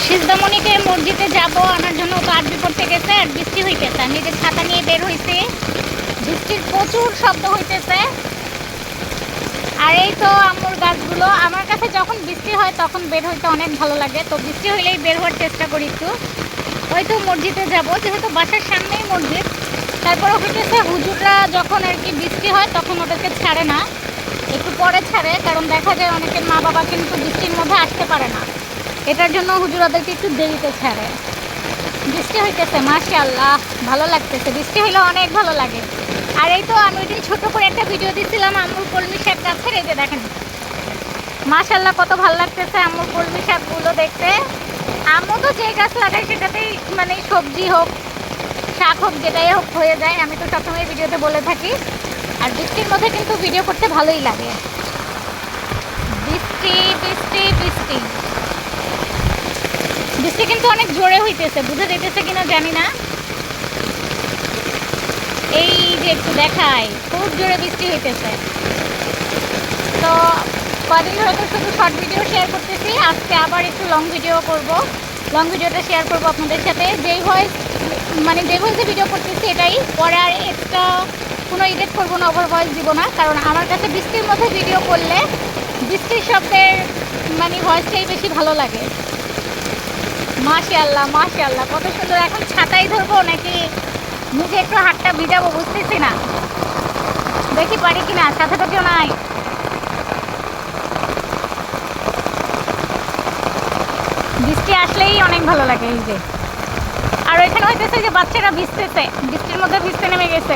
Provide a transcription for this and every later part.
সিজদামণিকে মসজিদে যাব আনার জন্য তো আরবি পড়তে গেছে আর বৃষ্টি হইতেছে। আমি যে ছাতা নিয়ে বের হইছি, বৃষ্টির প্রচুর শব্দ হইতেছে। আর এই তো আম্মুর গাছগুলো। আমার কাছে যখন বৃষ্টি হয় তখন বের হইতে অনেক ভালো লাগে, তো বৃষ্টি হইলেই বের হওয়ার চেষ্টা করি একটু। ওই তো মসজিদে যাব, যেহেতু বাসার সামনেই মসজিদ। তারপরে হইতেছে হুজুররা যখন আর কি বৃষ্টি হয় তখন ওদেরকে ছাড়ে না, একটু পরে ছাড়ে, কারণ দেখা যায় অনেকের মা বাবা কিন্তু বৃষ্টির মধ্যে আসতে পারে না, এটার জন্য হুজুর ওদেরকে একটু দেরিতে ছাড়ে। বৃষ্টি হইতেছে, মাশাআল্লাহ ভালো লাগতেছে, বৃষ্টি হইলে অনেক ভালো লাগে। আর এই তো আমি ওই দিন ছোটো করে একটা ভিডিও দিয়েছিলাম আম্মুর কলমি শাক গাছের, এই যে দেখেন মাশাআল্লাহ কত ভালো লাগতেছে আম্মুর কলমি শাকগুলো দেখতে। আম্মু তো যে গাছ লাগায় সেটাতেই মানে সবজি হোক শাক হোক যেটাই হোক হয়ে যায়, আমি তো সবসময় ভিডিওতে বলে থাকি। আর বৃষ্টির মধ্যে কিন্তু ভিডিও করতে ভালোই লাগে। বৃষ্টি বৃষ্টি বৃষ্টি বৃষ্টি কিন্তু অনেক জোরে হইতেছে, বুঝে যেতেছে কিনা জানি না। এই যে একটু দেখায়, খুব জোরে বৃষ্টি হইতেছে। তো কদিন ধরে তো শুধু শর্ট ভিডিও শেয়ার করতেছি, আজকে আবার একটু লং ভিডিও করব। লং ভিডিওটা শেয়ার করবো আপনাদের সাথে। যেই ভয়েস মানে যে ভয়েসে ভিডিও করতেছি এটাই, পরে আর এক্সট্রা কোনো এডিট করবো না, ওভার ভয়েস দিব না, কারণ আমার কাছে বৃষ্টির মধ্যে ভিডিও করলে বৃষ্টির শব্দের মানে ভয়েসটাই বেশি ভালো লাগে। মাশাআল্লাহ মাশাআল্লাহ কত সুন্দর। এখন ছাতাই ধরবো নাকি নিজে একটু হাতটা ভিজাবো বুঝতেছি না, দেখি পারি কিনা। ছাতাটা কেউ নাই। বৃষ্টি আসলেই অনেক ভালো লাগে। এই যে আর ওইখানে হইতেছে যে বাচ্চারা ভিজতেছে, বৃষ্টির মধ্যে ভিজতে নেমে গেছে,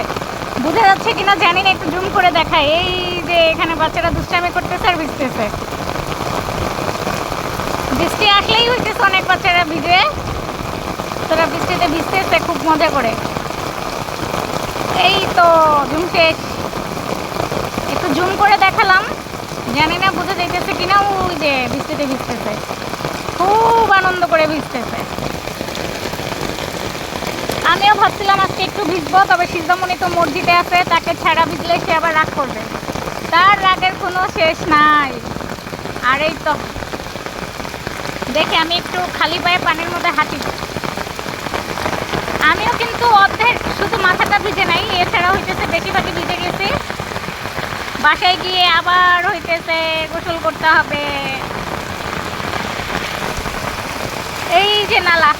বুঝা যাচ্ছে কিনা জানি না, একটু জুম করে দেখায়। এই যে এখানে বাচ্চারা দুষ্টামি করতেছে আর ভিজতেছে। বৃষ্টি আসলেই হইতেছে অনেক বাচ্চারা ভিজে, তোরা বৃষ্টিতে ভিজতেছে খুব মজা করে। এই তো জুম শেষ, একটু জুম করে দেখালাম, জানি না বোঝা যাইতেছে কিনা। ওই যে বৃষ্টিতে ভিজতেছে, খুব আনন্দ করে ভিজতেছে। আমিও ভাবছিলাম আজকে একটু ভিজবো, তবে সিজদামণি তো মসজিদে আছে, তাকে ছাড়া ভিজলে সে আবার রাগ করবে, তার রাগের কোনো শেষ নাই। আর এই তো দেখে আমি একটু খালি পায়ে পানির মধ্যে হাঁটি। আমিও কিন্তু অর্ধেক শুধু মাথাটা ভিজে নাই, এছাড়া হইতেছে বেশিরভাগই ভিজে গেছি। বাসায় গিয়ে আবার হইতেছে গোসল করতে হবে। এই যে নালা,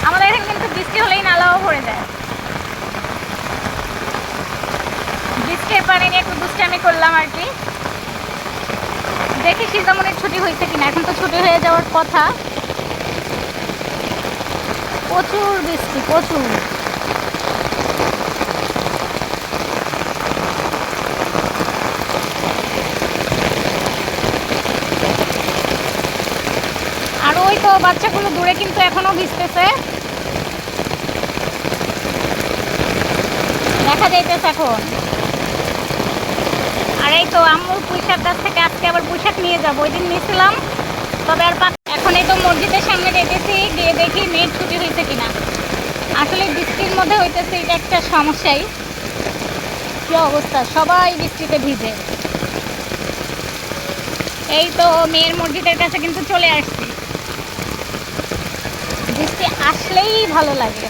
আমাদের এখানে কিন্তু বৃষ্টি হলেই নালাও ভরে যায়। বৃষ্টির পানি নিয়ে একটু দুষ্টামি করলাম আর কি। দেখি সিজদামণির ছুটি হয়েছে কিনা, এখন তো ছুটি হয়ে যাওয়ার কথা। প্রচুর বৃষ্টি, প্রচুর। আর ওই তো বাচ্চাগুলো দূরে কিন্তু এখনো ভিজতেছে, দেখা যাইতেছে এখন। আর এই তো আম্মুর পুঁইশাক গাছ থেকে আজকে আবার পুঁইশাক নিয়ে যাবো, ওই দিন নিয়েছিলাম, তবে আর এখন এই তো মসজিদের সামনে দেখেছি, গিয়ে দেখি মেয়ের ছুটি হয়েছে কিনা। আসলে বৃষ্টির মধ্যে হইতেছে এটা একটা সমস্যাই। কি অবস্থা, সবাই বৃষ্টিতে ভিজে। এই তো মেয়ের মসজিদের কাছে কিন্তু চলে আসছি। বৃষ্টি আসলেই ভালো লাগে।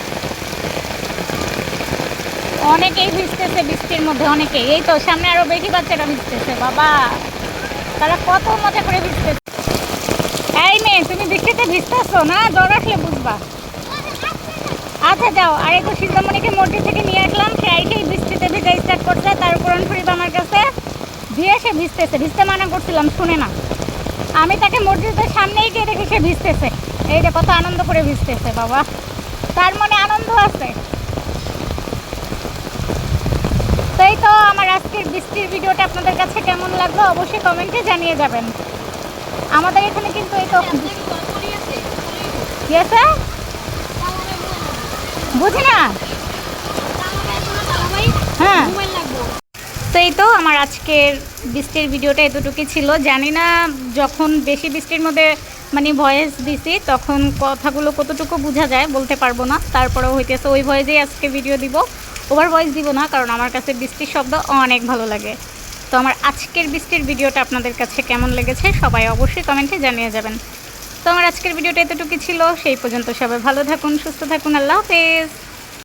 অনেকেই ভিজতেছে বৃষ্টির মধ্যে, অনেকেই। এই তো সামনে আরো বেশি বাচ্চারা ভিজতেছে, বাবা তারা কত মজা করে ভিজতেছে। এই মেয়ে, তুমি বৃষ্টিতে ভিজতেছো না, জ্বর আসলে বুঝবা। আচ্ছা যাও। আর এই তো সিজদামণিকে মসজিদ থেকে নিয়ে আসলাম, সে আইসেই বৃষ্টিতে ভিজা স্টার্ট করছে। তার কোরআন শরীফ আমার কাছে দিয়ে সে ভিজতেছে, ভিজতে মানা করছিলাম শুনে না। আমি তাকে মসজিদের সামনেই গিয়ে দেখি সে ভিজতেছে। এই যে কত আনন্দ করে ভিজতেছে, বাবা তার মনে আনন্দ আছে। তো এই তো আমার আজকের বৃষ্টির ভিডিওটা আপনাদের কাছে কেমন লাগলো অবশ্যই কমেন্টে জানিয়ে যাবেন। আমাদের এখানে কিন্তু এই তো বুঝি না। হ্যাঁ, তো এই তো আমার আজকের বৃষ্টির ভিডিওটা এতটুকুই ছিল। জানি না যখন বেশি বৃষ্টির মধ্যে মানে ভয়েস দিছি তখন কথাগুলো কতটুকু বোঝা যায় বলতে পারবো না, তারপরেও হইতেছে ওই ভয়েসেই আজকে ভিডিও দিব, ওভার ভয়েস দিব না, কারণ আমার কাছে বৃষ্টির শব্দ অনেক ভালো লাগে। তো আমার আজকের বৃষ্টির ভিডিওটা আপনাদের কাছে কেমন লেগেছে সবাই অবশ্যই কমেন্টে জানিয়ে যাবেন। তো আমার আজকের ভিডিওটা এতটুকু ছিল, সেই পর্যন্ত সবাই ভালো থাকুন, সুস্থ থাকুন, আল্লাহ হাফেজ।